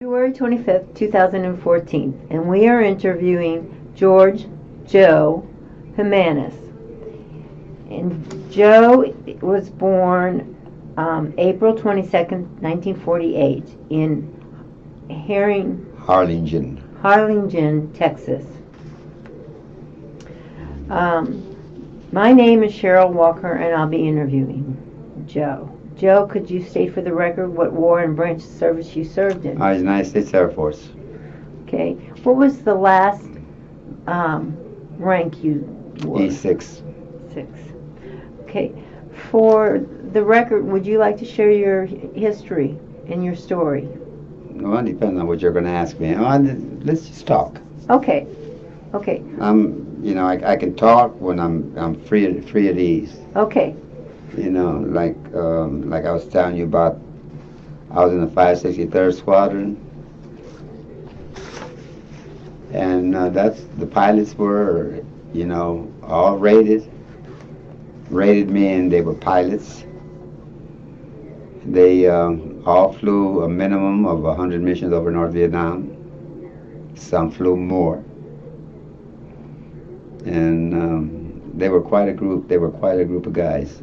February 25th, 2014, and we are interviewing George Joe Jimenez. And Joe was born April 22nd, 1948 in Harlingen. Harlingen, Texas. My name is Cheryl Walker, and I'll be interviewing Joe. Joe, could you state for the record what war and branch of service you served in? I was United States Air Force. Okay. What was the last rank you wore? E6. 6. Okay. For the record, would you like to share your history and your story? Well, it depends on what you're going to ask me. Let's just talk. Okay. Okay. I can talk when I'm free at ease. Okay. Like I was telling you about, I was in the 563rd Squadron, and the pilots were, all rated me, and they were pilots. They all flew a minimum of 100 missions over North Vietnam. Some flew more, and they were quite a group. They were quite a group of guys.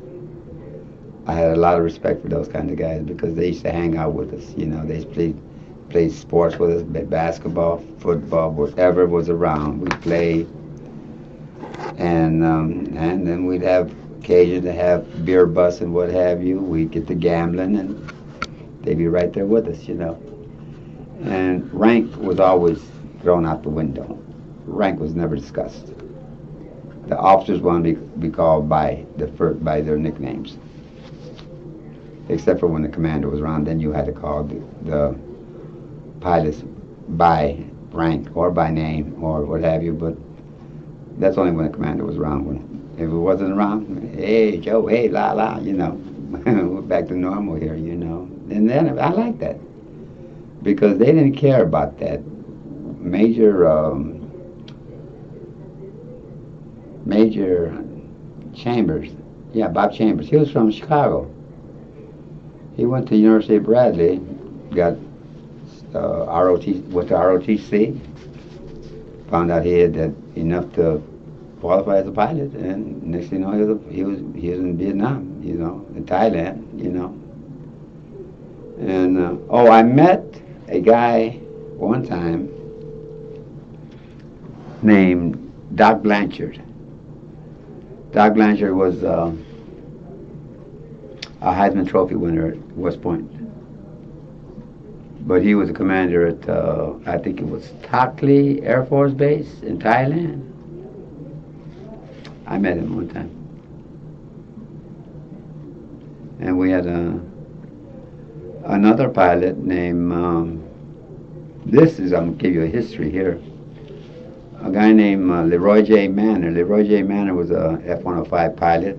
I had a lot of respect for those kind of guys because they used to hang out with us. They played sports with us, basketball, football, whatever was around. We played, and then we'd have occasion to have beer bus and what have you. We'd get to gambling, and they'd be right there with us, And rank was always thrown out the window. Rank was never discussed. The officers wanted to be called by their nicknames. Except for when the commander was around, then you had to call the pilots by rank or by name or what have you, but that's only when the commander was around. If it wasn't around, hey, Joe, hey, la, la, we're back to normal here, And then I like that because they didn't care about that. Major Chambers, Bob Chambers, he was from Chicago. He went to the University of Bradley, got went to ROTC, found out he had enough to qualify as a pilot, and next thing you know, he was in Vietnam, in Thailand, And I met a guy one time named Doc Blanchard. Doc Blanchard was a Heisman Trophy winner at West Point. But he was a commander at, I think it was Takli Air Force Base in Thailand. I met him one time. And we had another pilot named, I'm going to give you a history here. A guy named Leroy J. Manor. Leroy J. Manor was a F-105 pilot.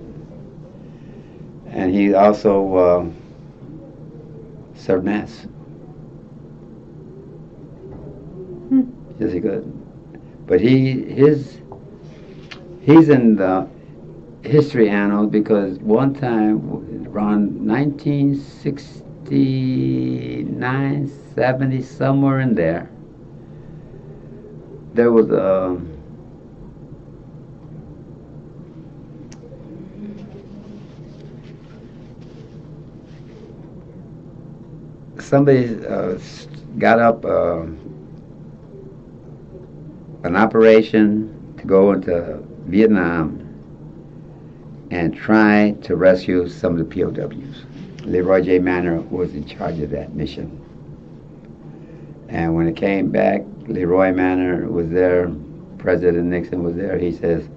And he also served mass. Yes, he could. But he's in the history annals because one time, around 1969, 70, somewhere in there, there was a somebody got up an operation to go into Vietnam and try to rescue some of the POWs. Leroy J. Manor was in charge of that mission. And when it came back, Leroy Manor was there, President Nixon was there. He says,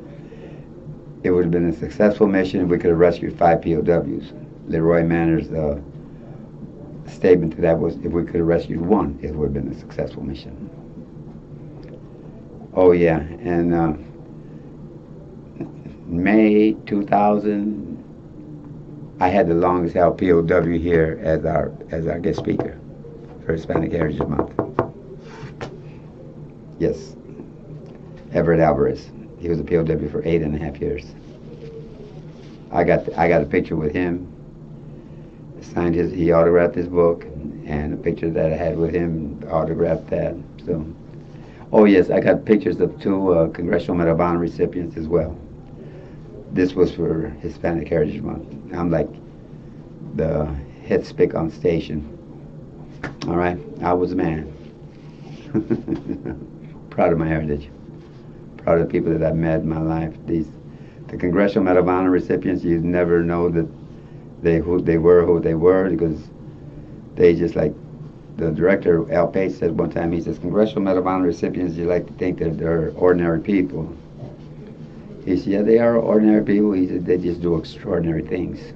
it would have been a successful mission if we could have rescued 5 POWs. Leroy Manor's statement to that was, if we could have rescued 1, it would have been a successful mission. Oh yeah, and May 2000, I had the longest held POW here as our guest speaker for Hispanic Heritage Month. Yes, Everett Alvarez. He was a POW for 8.5 years. I got a picture with him, signed his, he autographed his book, and a picture that I had with him autographed that. So, oh yes, I got pictures of two Congressional Medal of Honor recipients as well. This was for Hispanic Heritage Month. I'm like the head spick on station. All right, I was a man. Proud of my heritage. Proud of the people that I've met in my life. The Congressional Medal of Honor recipients, you never know that who they were, because they just like the director Al Page said one time. He says Congressional Medal of Honor recipients, you like to think that they're ordinary people. He said, yeah, they are ordinary people. He said they just do extraordinary things.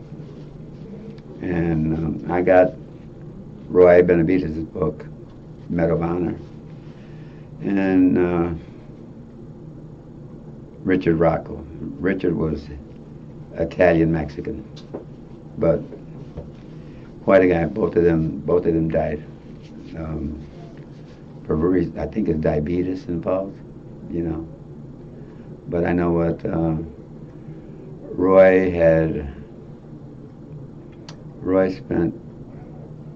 And I got Roy Benavidez' book, Medal of Honor, and Richard Rocco. Richard was Italian-Mexican, but quite a guy. Both of them died. For I think it's diabetes involved, you know. But I know what Roy spent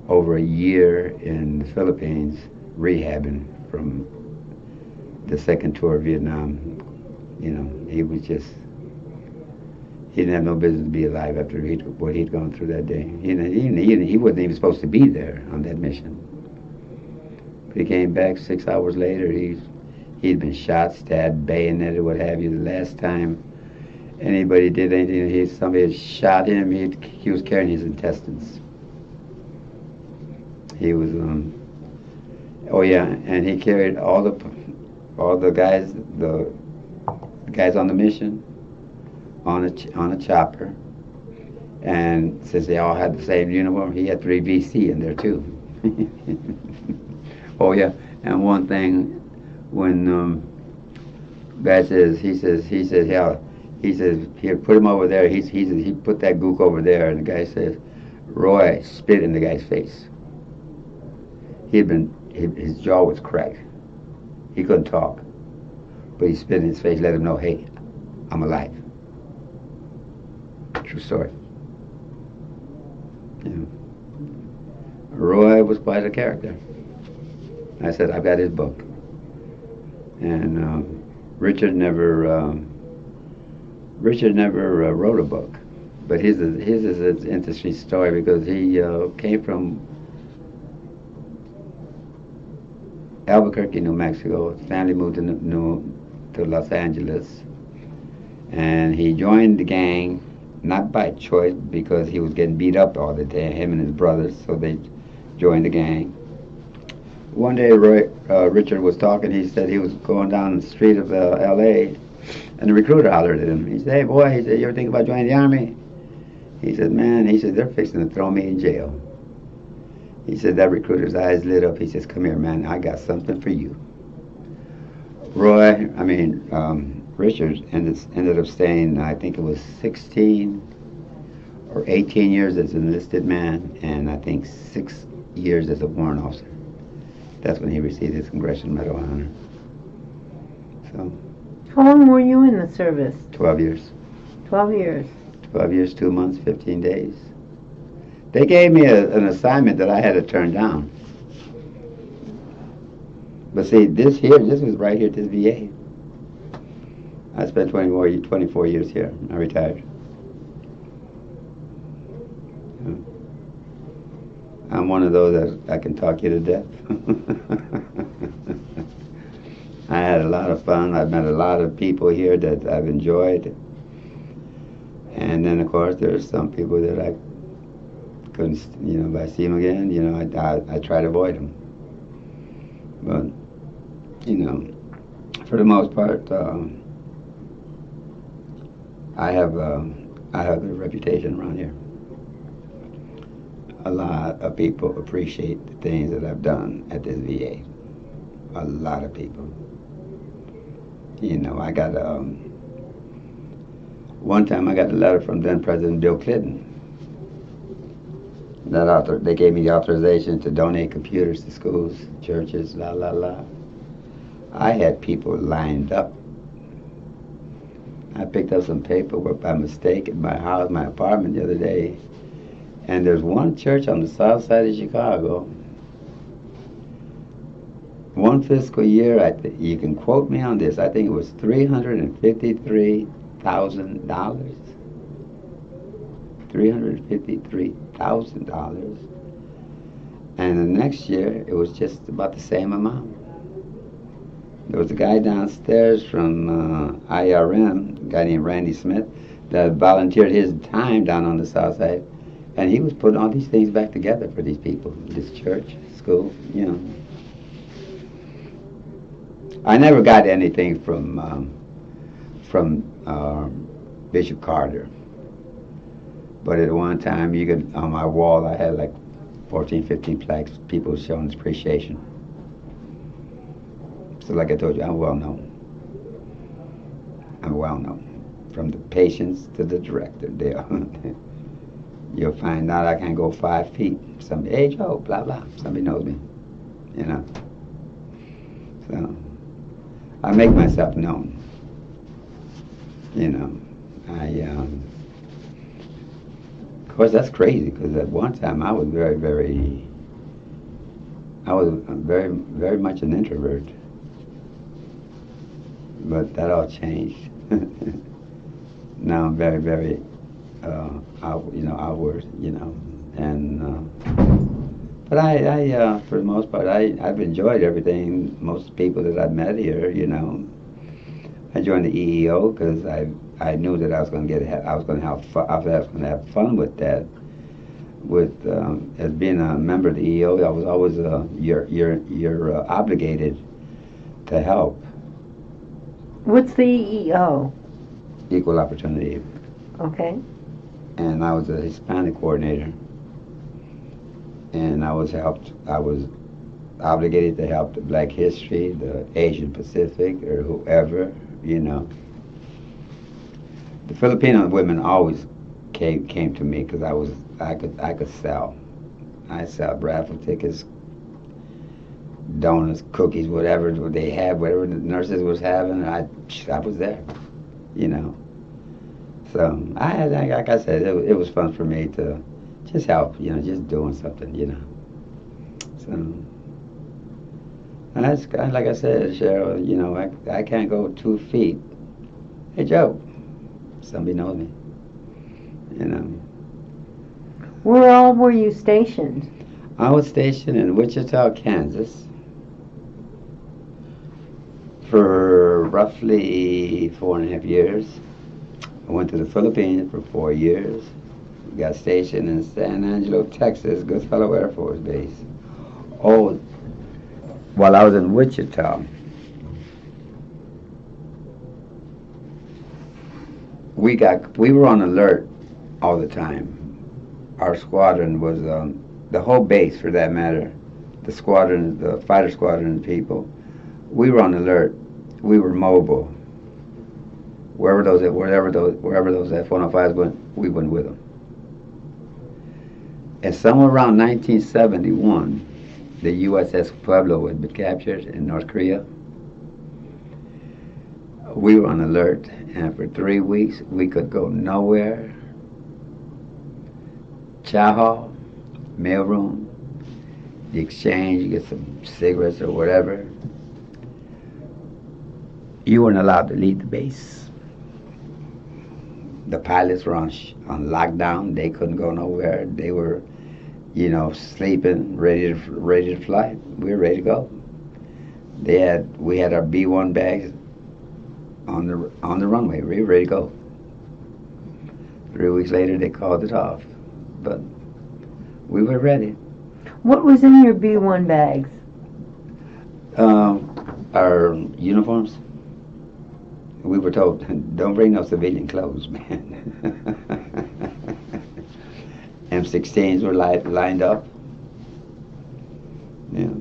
over a year in the Philippines rehabbing from the second tour of Vietnam. You know, he didn't have no business to be alive after what he'd gone through that day. He wasn't even supposed to be there on that mission. But he came back 6 hours later. He'd been shot, stabbed, bayoneted, what have you. The last time anybody did anything, somebody had shot him, he was carrying his intestines. He was, oh yeah, and he carried all the guys, the guys on the mission on a chopper. And since they all had the same uniform, he had 3 VC in there too. Oh yeah, and one thing, when guy says, he says, here, put him over there. He put that gook over there, and the guy says, Roy spit in the guy's face. His jaw was cracked. He couldn't talk, but he spit in his face, let him know, hey, I'm alive. True story. Yeah. Roy was quite a character. I said, I've got his book. And Richard never wrote a book, but his is an interesting story, because he came from Albuquerque, New Mexico. His family moved to Los Angeles, and he joined the gang not by choice, because he was getting beat up all the time, him and his brothers. So they joined the gang. One day, Richard was talking. He said he was going down the street of L.A., and the recruiter hollered at him. He said, hey, boy, he said, you ever think about joining the Army? He said, man, he said, they're fixing to throw me in jail. He said, that recruiter's eyes lit up. He says, come here, man, I got something for you. Richard ended up staying, I think it was 16 or 18 years as an enlisted man, and I think 6 years as a warrant officer. That's when he received his Congressional Medal of Honor. So. How long were you in the service? 12 years. 12 years. 12 years, 2 months, 15 days. They gave me an assignment that I had to turn down. But see, this was right here at this VA. I spent 24 years here. I retired. I'm one of those that I can talk you to death. I had a lot of fun. I've met a lot of people here that I've enjoyed. And then, of course, there's some people that I couldn't, if I see them again, I try to avoid them. But, for the most part, I have a good reputation around here. A lot of people appreciate the things that I've done at this VA. A lot of people. I got one time I got a letter from then President Bill Clinton. They gave me the authorization to donate computers to schools, churches, la la la. I had people lined up. I picked up some paperwork by mistake at my apartment the other day, And there's one church on the south side of Chicago. One fiscal year, you can quote me on this, I think it was $353,000. $353,000. And the next year, it was just about the same amount. There was a guy downstairs from IRM, a guy named Randy Smith, that volunteered his time down on the south side, and he was putting all these things back together for these people, this church, school, you know. I never got anything from Bishop Carter, but at one time, you could, on my wall, I had like 14, 15 plaques, people showing appreciation. So like I told you, I'm well known. I'm well known. From the patients to the director there. You'll find out I can go 5 feet. Somebody, hey Joe, blah, blah. Somebody knows me, you know. So I make myself known. You know, of course that's crazy because at one time I was very much an introvert. But that all changed. Now I'm very, outward, you know, and but I for the most part, I've enjoyed everything. Most people that I've met here, you know, I joined the EEO because I knew that I was going to have fun with that. With as being a member of the EEO, I was always you're obligated to help. What's the EEO? Equal opportunity. Okay. And I was a Hispanic coordinator. And I was obligated to help the Black History, the Asian Pacific, or whoever, you know. The Filipino women always came to me because I could sell. I sell raffle tickets, donuts, cookies, whatever they had, whatever the nurses was having, I was there, you know. So like I said, it was fun for me to just help, you know, just doing something, you know. So and that's kind of, like I said, Cheryl, you know, I can't go 2 feet. Hey Joe, somebody knows me, you know. Where all were you stationed? I was stationed in Wichita, Kansas, for roughly 4.5 years. I went to the Philippines for 4 years. Got stationed in San Angelo, Texas, Goodfellow Air Force Base. Oh, while I was in Wichita, we were on alert all the time. Our squadron was the whole base, for that matter. The squadron, the fighter squadron people, we were on alert. We were mobile. Wherever those F-105s went, we went with them. And somewhere around 1971, the USS Pueblo had been captured in North Korea. We were on alert, and for 3 weeks, we could go nowhere. Chow hall, mailroom, the exchange, you get some cigarettes or whatever. You weren't allowed to leave the base. The pilots were on lockdown. They couldn't go nowhere. They were, you know, sleeping, ready to fly. We were ready to go. We had our B-1 bags on the runway. We were ready to go. 3 weeks later, they called it off, but we were ready. What was in your B-1 bags? Our uniforms. We were told, don't bring no civilian clothes, man. M16s were lined up. Yeah.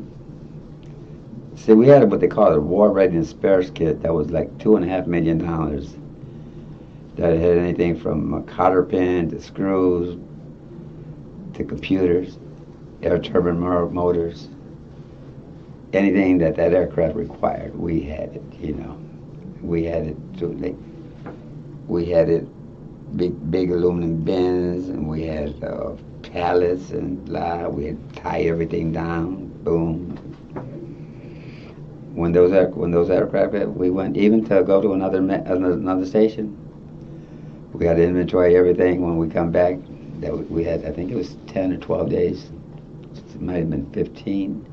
See, we had what they call a war readiness spares kit that was like $2.5 million. That had anything from a cotter pin to screws to computers, air turbine motors, anything that aircraft required. We had it, you know. We had it big aluminum bins, and we had pallets and blah. We'd tie everything down. Boom. When those aircraft, we went even to go to another station. We had to inventory everything. When we come back, that we had, I think it was 10 or 12 days. It might have been 15.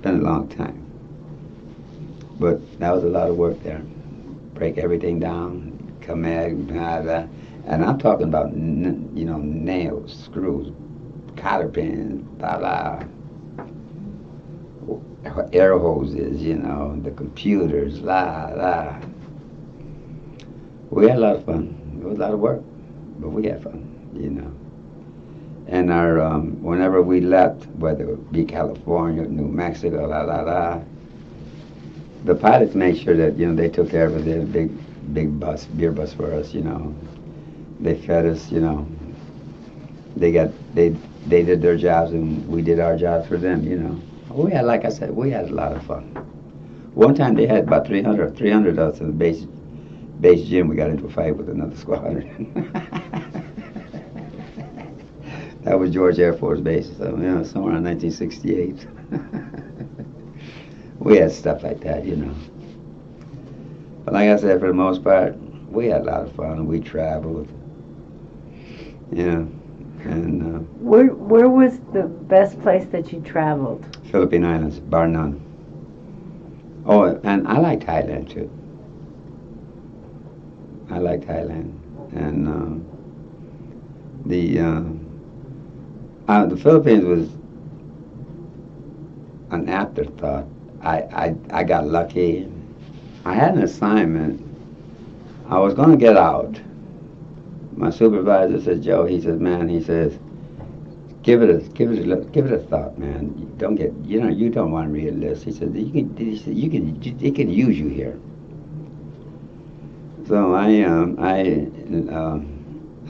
Been a long time. But that was a lot of work there. Break everything down, come back, blah, blah. And I'm talking about, nails, screws, cotter pins, blah, blah. Air hoses, the computers, blah. We had a lot of fun. It was a lot of work, but we had fun, And our whenever we left, whether it be California, New Mexico, the pilots made sure that they took care of it. They had a big bus, beer bus for us. They fed us. They did their jobs and we did our jobs for them. We had, like I said, we had a lot of fun. One time they had about 300 of us in the base gym. We got into a fight with another squadron. That was George Air Force Base, so, somewhere in 1968. We had stuff like that, But like I said, for the most part, we had a lot of fun. We traveled, and where was the best place that you traveled? Philippine Islands, bar none. Oh, and I like Thailand too. I like Thailand, and the Philippines was an afterthought. I got lucky. I had an assignment. I was going to get out. My supervisor said, Joe, he says, man, he says, give it a thought, man. You don't want to read this. He said, it can use you here. So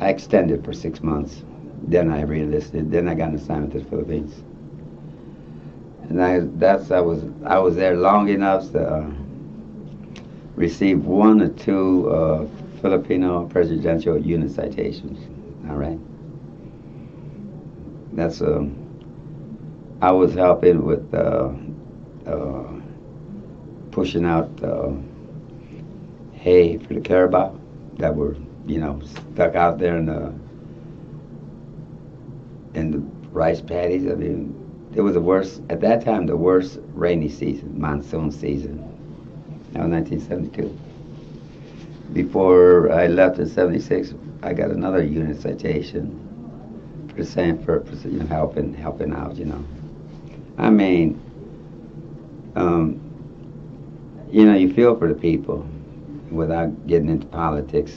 I extended for 6 months. Then I re-enlisted. Then I got an assignment to the Philippines. And I was there long enough to receive 1 or 2 Filipino presidential unit citations. All right. That's I was helping with pushing out hay for the carabao that were stuck out there in the rice paddies. I mean, it was at that time the worst rainy season, monsoon season. That was 1972. Before I left in 76, I got another unit citation for the same purpose, helping out, I mean, you feel for the people without getting into politics,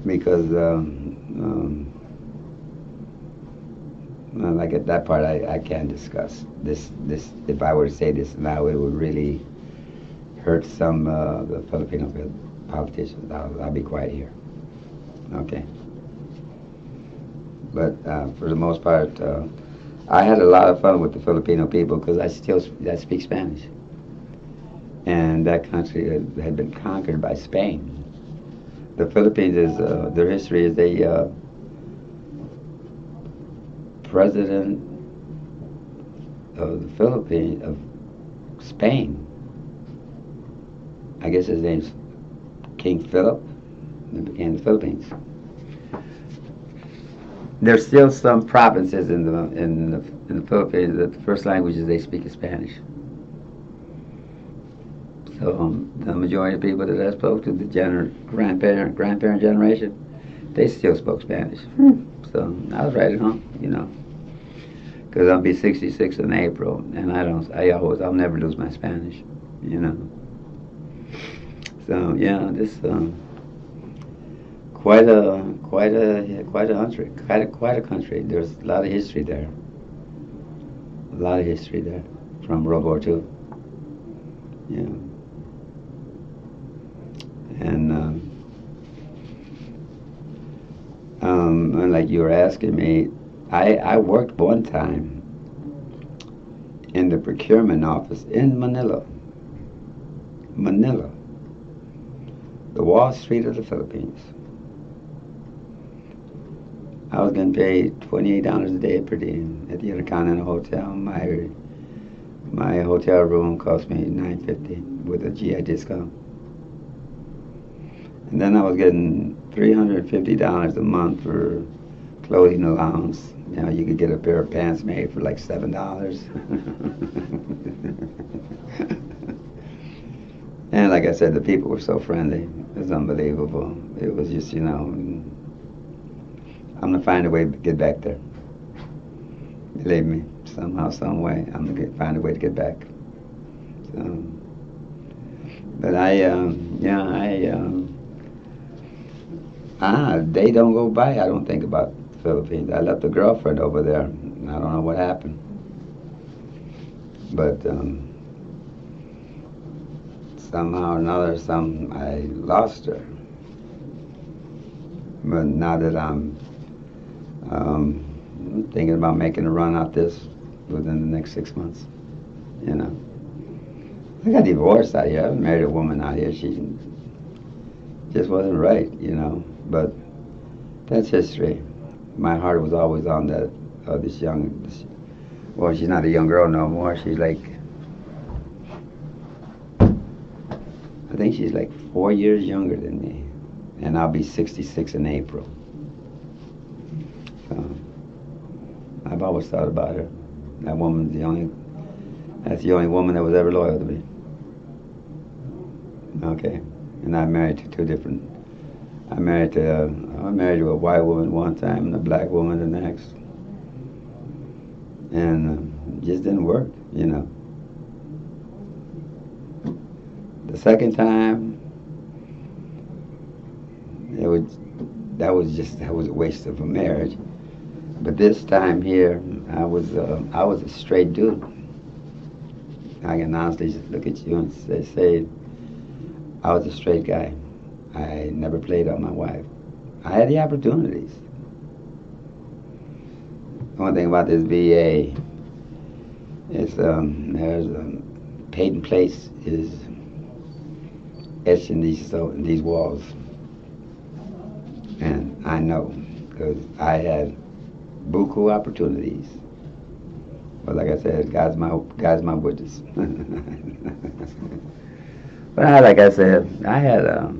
because like at that part I can't discuss this. If I were to say this now, it would really hurt some the Filipino politicians. I'll be quiet here. Okay. But for the most part, I had a lot of fun with the Filipino people because I speak Spanish, and that country had been conquered by Spain. The Philippines is their history is a president of the Philippines of Spain. I guess his name's King Philip. It became the Philippines. There's still some provinces in the Philippines that the first languages they speak is Spanish. So the majority of people that I spoke to, the grandparent generation, they still spoke Spanish. So I was right at home, because I'll be 66 in April, and I'll never lose my Spanish, So yeah, this quite a country. There's a lot of history there. From World War II. Yeah. And like you were asking me, I worked one time in the procurement office in Manila, the Wall Street of the Philippines. I was getting paid $28 a day per diem at the Intercontinental Hotel. My hotel room cost me $9.50 with a GI discount. And then I was getting $350 a month for clothing allowance. You know, you could get a pair of pants made for like $7. And like I said, the people were so friendly. It was unbelievable. It was just, you know, I'm going to find a way to get back there. Believe me, somehow, some way, I'm going to find a way to get back. So, but a day don't go by, I don't think about the Philippines. I left a girlfriend over there. I don't know what happened. But somehow or another, I lost her. But now that I'm thinking about making a run out this within the next 6 months, you know. I got divorced out here. I married a woman out here. She just wasn't right, you know. But that's history. My heart was always on that. Well, she's not a young girl no more. She's like, I think she's like 4 years younger than me, and I'll be 66 in April. So I've always thought about her. That woman's that's the only woman that was ever loyal to me. Okay, and I'm married to two different. I married to a white woman one time and a black woman the next, and it just didn't work, you know. The second time, that was a waste of a marriage. But this time here, I was a straight dude. I can honestly just look at you and say I was a straight guy. I never played on my wife. I had the opportunities. One thing about this VA is there's Peyton Place is etched in these walls, and I know because I had buku opportunities. But like I said, God's my witness. But like I said, I had a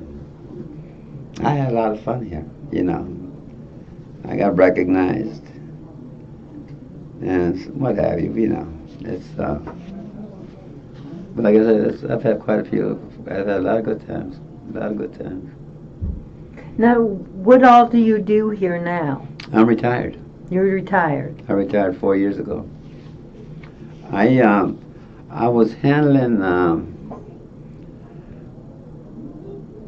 lot of fun here. You know, I got recognized and what have you. You know, it's. But like I said, I've had quite a few. I've had a lot of good times. A lot of good times. Now, what all do you do here now? I'm retired. You're retired. I retired 4 years ago. I was handling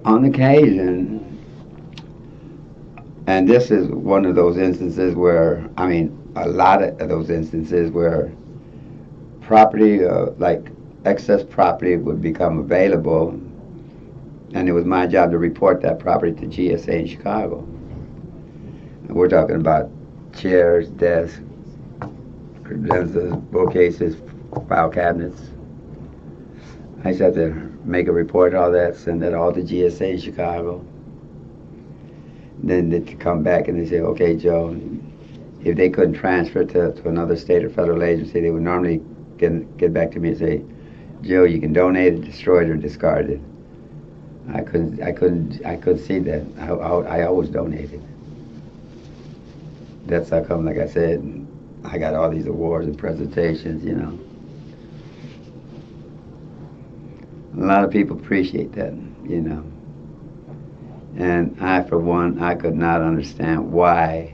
on occasion, and this is one of those instances where, I mean, a lot of those instances where property, like excess property would become available, and it was my job to report that property to GSA in Chicago. And we're talking about chairs, desks, credenzas, bookcases, file cabinets. I used to have to make a report, all that, send that all to GSA in Chicago. Then they'd come back and they say, okay, Joe, if they couldn't transfer to another state or federal agency, they would normally get back to me and say, Joe, you can donate it, destroy it, or discard it. I couldn't see that. I always donated. That's how come, like I said, I got all these awards and presentations, you know. A lot of people appreciate that, you know. And I, for one, I could not understand why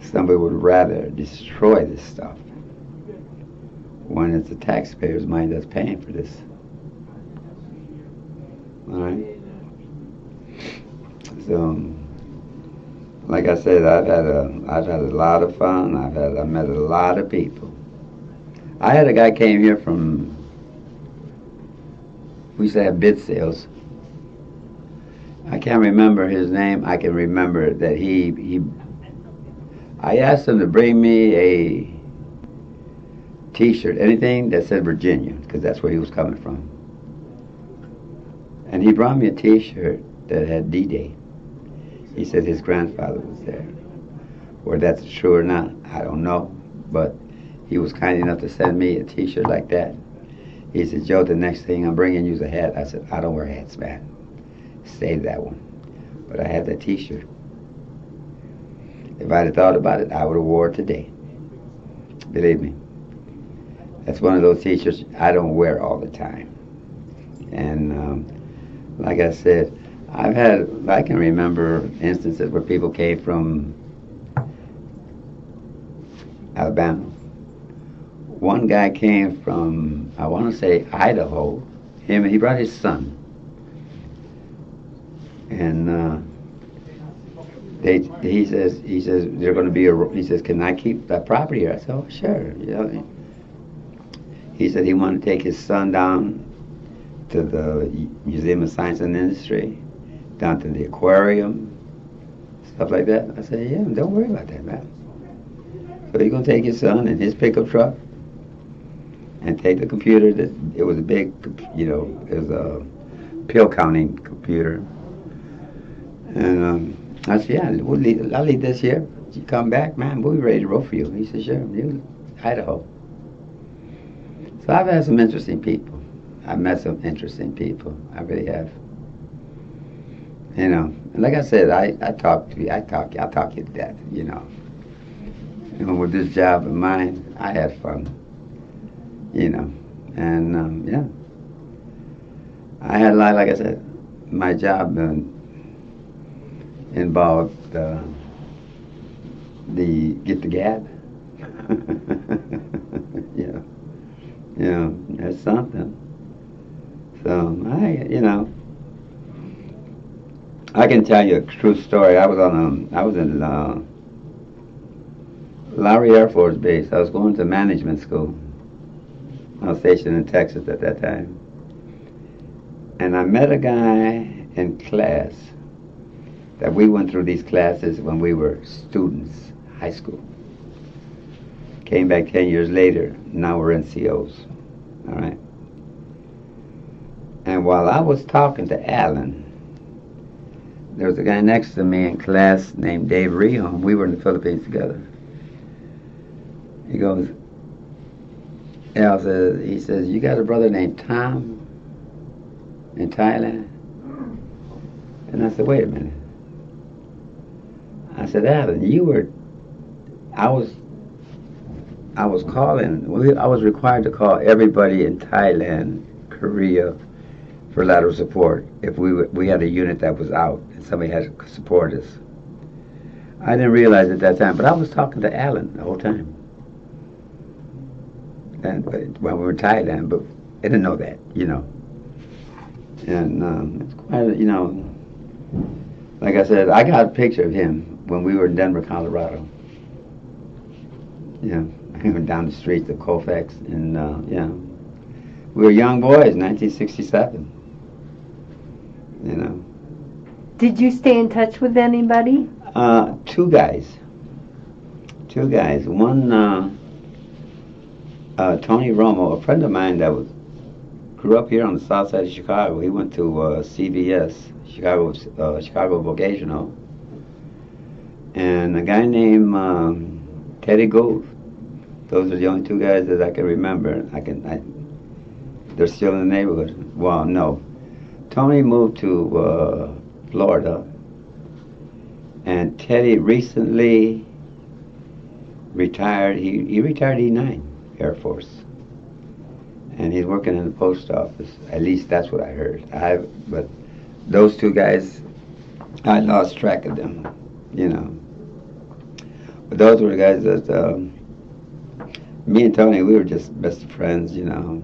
somebody would rather destroy this stuff when it's the taxpayers' money that's paying for this. All right? So, like I said, I've had a lot of fun. I met a lot of people. I had a guy came here from. We used to have bid sales. I can't remember his name. I can remember that I asked him to bring me a T-shirt, anything that said Virginia, because that's where he was coming from. And he brought me a T-shirt that had D-Day. He said his grandfather was there. Whether that's true or not, I don't know. But he was kind enough to send me a T-shirt like that. He said, Joe, the next thing I'm bringing you is a hat. I said, I don't wear hats, man. Save that one. But I had that T-shirt. If I'd have thought about it, I would have wore it today. Believe me. That's one of those T-shirts I don't wear all the time. And like I said, I can remember instances where people came from Alabama. One guy came from, I want to say, Idaho. He brought his son. And he says they're going to be he says, can I keep that property here? I said, oh, sure. You know, he said he wanted to take his son down to the Museum of Science and Industry, down to the aquarium, stuff like that. I said, yeah, don't worry about that, man. So he's going to take his son in his pickup truck and take the computer. It was a big, you know, it was a pill counting computer. And I said, yeah, I'll leave this here. You come back, man, we'll be ready to roll for you. He said, sure, Idaho. So I've had some interesting people. I've met some interesting people. I really have. You know, and like I said, I'll talk you to death, you know. And with this job of mine, I had fun, you know. And, yeah. I had a lot, like I said, my job involved get the gab. Yeah. You know, that's something. So, you know, I can tell you a true story. I was in Lowry Air Force Base. I was going to management school. I was stationed in Texas at that time. And I met a guy in class that we went through these classes when we were students, high school. Came back 10 years later. Now we're NCOs. All right. And while I was talking to Alan, there was a guy next to me in class named Dave Rehom. We were in the Philippines together. He goes, Al says, he says, you got a brother named Tom in Thailand? And I said, wait a minute. I said, Alan, I was required to call everybody in Thailand, Korea, for lateral support if we had a unit that was out and somebody had to support us. I didn't realize at that time, but I was talking to Alan the whole time. And when we were in Thailand, but I didn't know that, you know. And it's quite, you know, like I said, I got a picture of him when we were in Denver, Colorado. Yeah, we were down the streets of Colfax, and yeah, we were young boys, 1967. You know. Did you stay in touch with anybody? Two guys. One, Tony Romo, a friend of mine that grew up here on the south side of Chicago. He went to CVS, Chicago Vocational. And a guy named Teddy Gould. Those are the only two guys that I can remember. They're still in the neighborhood. Well, no. Tony moved to Florida, and Teddy recently retired. He retired E9 Air Force, and he's working in the post office. At least that's what I heard. But those two guys, I lost track of them, you know. But those were the guys that me and Tony, we were just best friends, you know,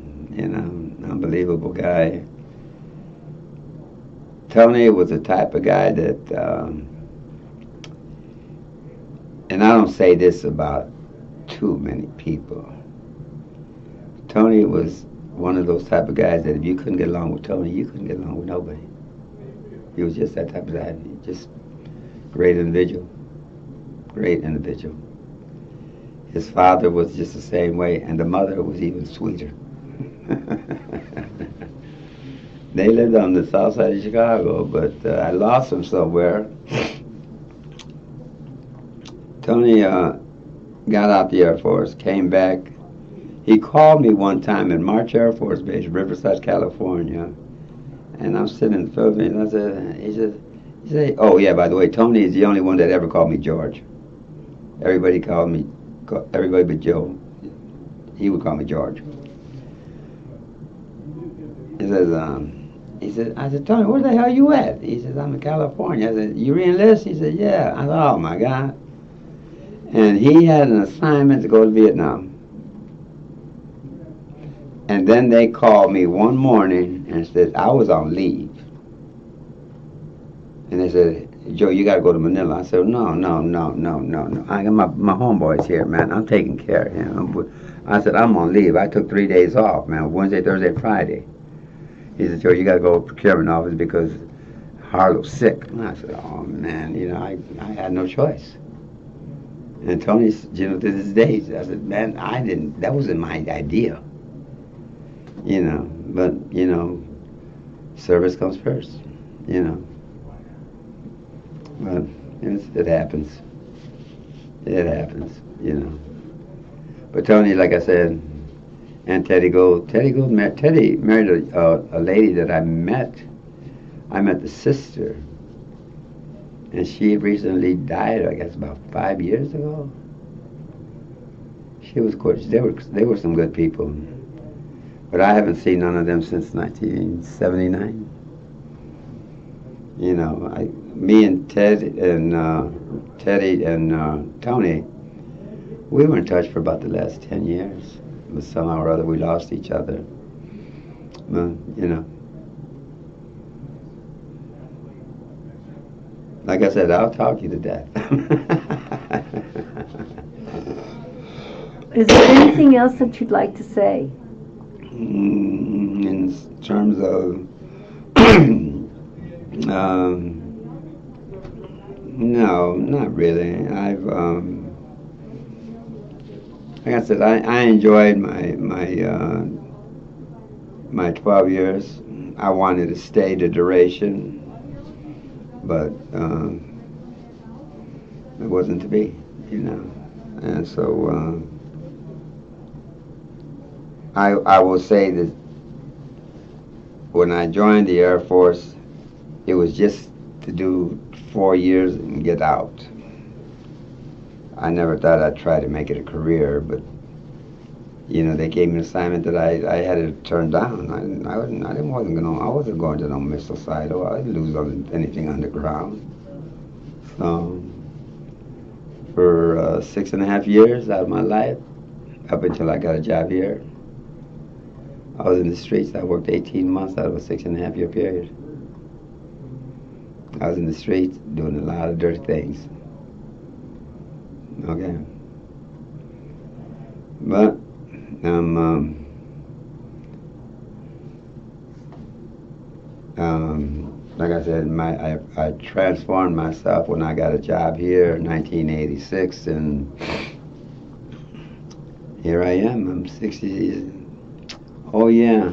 unbelievable guy. Tony was the type of guy that, and I don't say this about too many people. Tony was one of those type of guys that if you couldn't get along with Tony, you couldn't get along with nobody. He was just that type of guy. Just great individual. Great individual. His father was just the same way, and the mother was even sweeter. They lived on the south side of Chicago, but I lost them somewhere. Tony got out the Air Force, came back. He called me one time at March Air Force Base, Riverside, California, and I'm sitting in the Philippines. He said, oh yeah, by the way, Tony is the only one that ever called me George. Everybody but Joe. He would call me George. He said, I said, Tony, where the hell you at? He says, I'm in California. I said, you re-enlist? He said, yeah. I said, oh my God. And he had an assignment to go to Vietnam. And then they called me one morning and said, I was on leave. And they said, Joe, you got to go to Manila. I said, no. I got my homeboys here, man. I'm taking care of him. I said, I'm on leave. I took 3 days off, man, Wednesday, Thursday, Friday. He said, Joe, you got to go to the procurement office because Harlow's sick. And I said, oh, man, I had no choice. And Tony, to this day, I said, man, that wasn't my idea. But, service comes first, But it happens. It happens, But Tony, like I said, and Teddy married a lady that I met. I met the sister, and she recently died, I guess, about 5 years ago. She was gorgeous. They were some good people. But I haven't seen none of them since 1979. Me and Teddy and Tony, we were in touch for about the last 10 years. But somehow or other we lost each other. But, like I said, I'll talk you to death. Is there anything else that you'd like to say? In terms of no, not really. Like I said, I enjoyed my 12 years. I wanted to stay the duration, but it wasn't to be, And so I will say that when I joined the Air Force, it was just to do 4 years and get out. I never thought I'd try to make it a career, but they gave me an assignment that I had to turn down. I wasn't going to no missile site, or I'd lose anything underground. So for 6.5 years out of my life, up until I got a job here, I was in the streets. I worked 18 months out of a 6.5 year period. I was in the streets doing a lot of dirty things. Okay. But like I said, I transformed myself when I got a job here in 1986, and here I am. I'm 60. Oh yeah.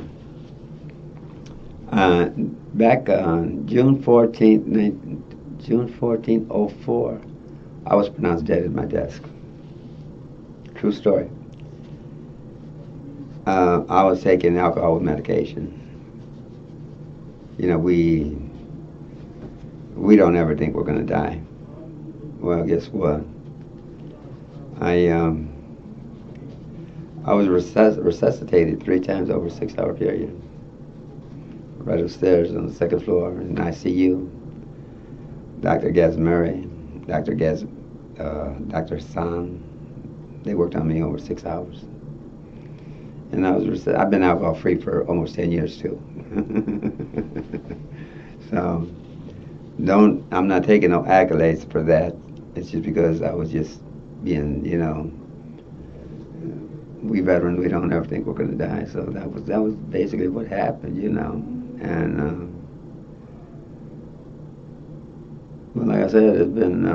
Back on June 14th, 04, I was pronounced dead at my desk. True story. I was taking alcohol with medication. We don't ever think we're going to die. Well, guess what? I was resuscitated 3 times over a 6-hour period. Right upstairs on the 2nd floor in ICU. Dr. Murray, Dr. San, they worked on me over 6 hours. And I've been alcohol free for almost 10 years too. So I'm not taking no accolades for that. It's just because I was just being, we veterans, we don't ever think we're going to die. So that was basically what happened, And well, like I said, it's been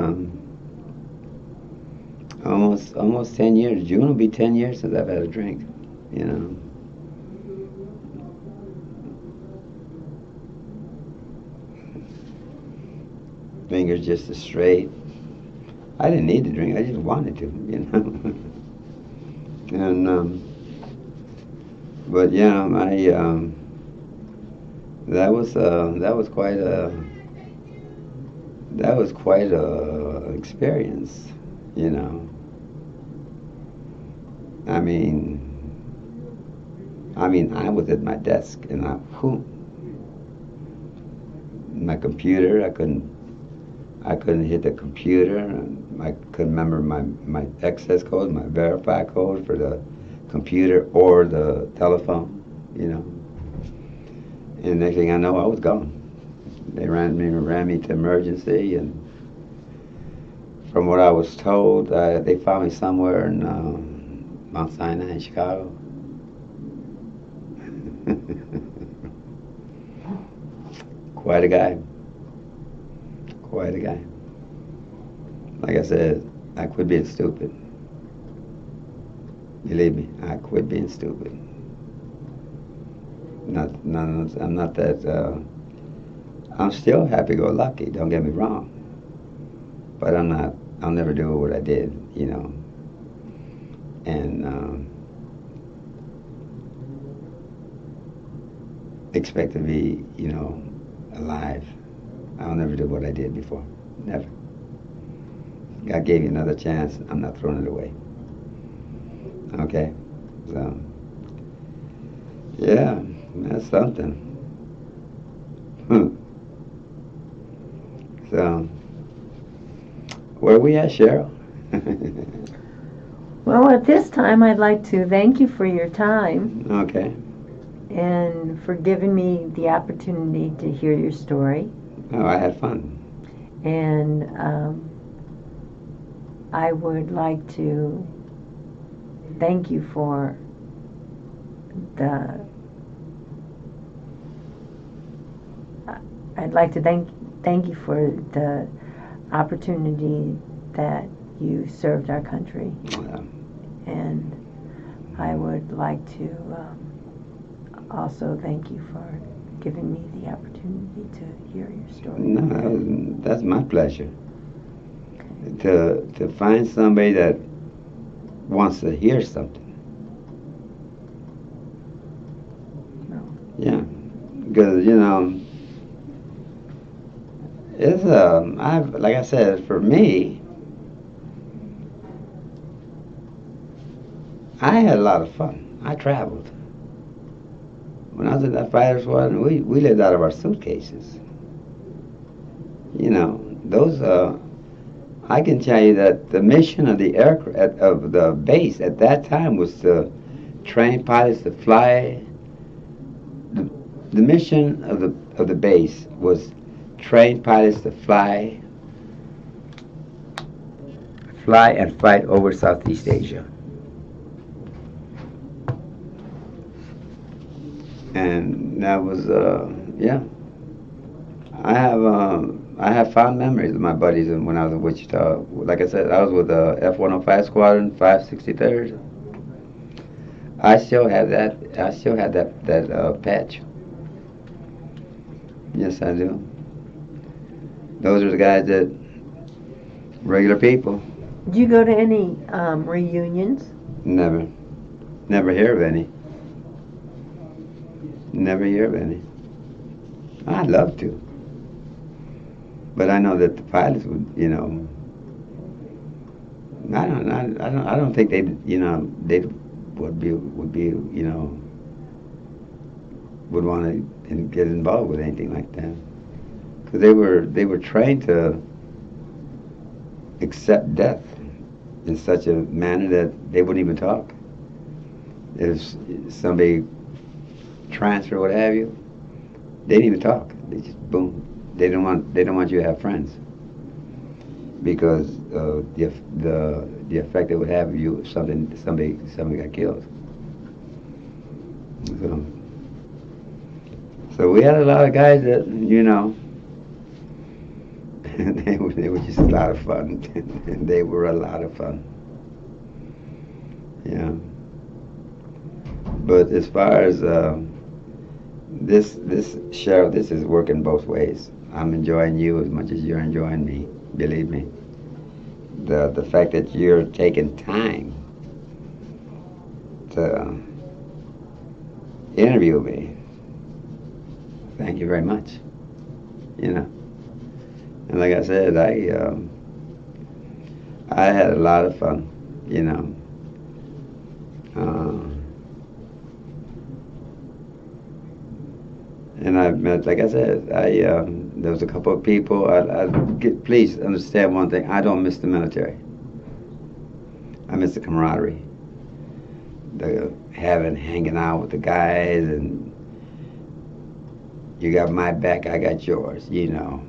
almost 10 years. June will be 10 years since I've had a drink, Fingers just as straight. I didn't need to drink. I just wanted to, you know. And but yeah, that was quite a experience, you know. I mean, I was at my desk and my computer. I couldn't hit the computer. I couldn't remember my access code, my verify code for the computer or the telephone, you know. And next thing I know, I was gone. They ran me to emergency, and from what I was told, they found me somewhere in Mount Sinai in Chicago. Quite a guy. Quite a guy. Like I said, I quit being stupid. Believe me, I quit being stupid. I'm not that. I'm still happy-go-lucky. Don't get me wrong. But I'm not. I'll never do what I did, you know. And expect to be, you know, alive. I'll never do what I did before. Never. God gave you another chance. I'm not throwing it away. Okay? So, yeah, that's something. So, where are we at, Cheryl? Well, at this time, I'd like to thank you for your time. Okay. And for giving me the opportunity to hear your story. Oh, I had fun. And I would like to thank you for I'd like to thank you for the opportunity that you served our country. Yeah. And I would like to also thank you for giving me the opportunity to hear your story. No, that's my pleasure. To find somebody that wants to hear something. No. Yeah, because you know, it's like I said, for me, I had a lot of fun. I traveled. When I was in that fighter squadron, we lived out of our suitcases. You know, those. I can tell you that the mission of the aircraft of the base at that time was to train pilots to fly. The mission of the base was train pilots to fly and fight over Southeast Asia. And that was yeah. I have fond memories of my buddies when I was in Wichita. Like I said, I was with the F-105 Squadron, 563rd. I still have that. I still have that patch. Yes, I do. Those are the guys that regular people. Did you go to any reunions? Never hear of any. Never hear of any. I'd love to. But I know that the pilots would, you know. I don't think they, you know, they would be, you know, would want to get involved with anything like that, because they were trained to accept death in such a manner that they wouldn't even talk. If somebody transfer, what have you, they didn't even talk. They just boom. They don't want you to have friends, because the effect it would have if you if somebody got killed. So we had a lot of guys that, you know, they were just a lot of fun. And they were a lot of fun. Yeah. But as far as this Cheryl, this is working both ways. I'm enjoying you as much as you're enjoying me. Believe me. the fact that you're taking time to interview me. Thank you very much. You know, and like I said, I had a lot of fun. You know, and I met, like I said, there was a couple of people. Please understand one thing: I don't miss the military. I miss the camaraderie, the hanging out with the guys, and you got my back, I got yours. You know,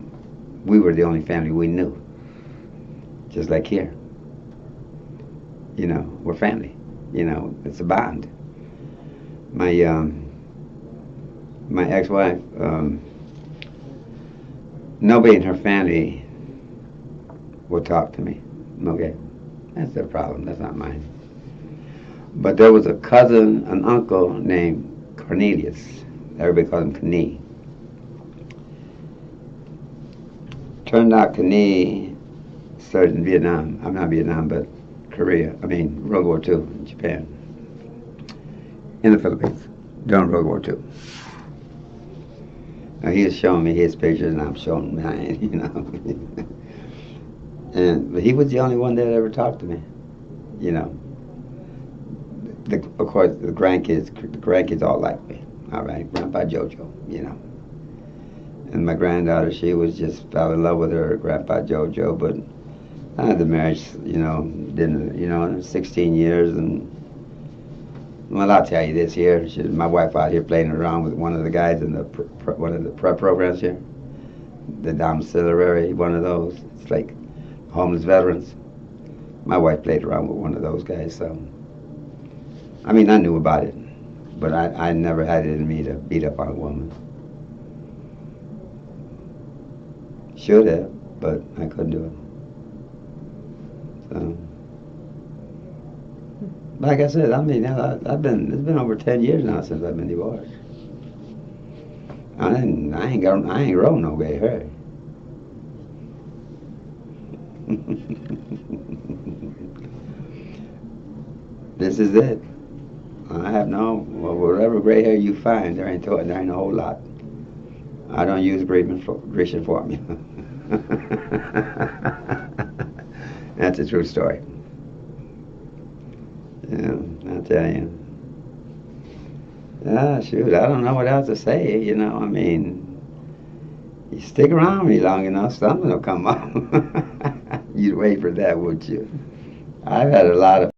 we were the only family we knew. Just like here. You know, we're family. You know, it's a bond. My ex-wife, nobody in her family would talk to me. Okay, that's their problem. That's not mine. But there was a cousin, an uncle named Cornelius. Everybody called him Knie. Turned out Knie served in Vietnam. I'm not Vietnam, but Korea. I mean, World War II in Japan. In the Philippines during World War II. Now, he was showing me his pictures, and I'm showing mine, you know. But he was the only one that ever talked to me, you know. Of course, the grandkids all liked me. All right, Grandpa Jojo, you know. And my granddaughter, she was just fell in love with her Grandpa Jojo, but the marriage, you know, didn't, you know, 16 years, and well, I'll tell you this here. My wife out here playing around with one of the guys in the one of the prep programs here, the domiciliary, one of those. It's like homeless veterans. My wife played around with one of those guys, so I mean, I knew about it, but I never had it in me to beat up on a woman. Should have, but I couldn't do it. So, like I said, I mean, it's been over 10 years now since I've been divorced. I ain't rolled no gray hair. This is it. I have whatever gray hair you find, there ain't a whole lot. I don't use Grecian formula. That's a true story. Yeah, I'll tell you. Ah, shoot, I don't know what else to say, you know, I mean, you stick around me long enough, something will come up. You'd wait for that, would you? I've had a lot of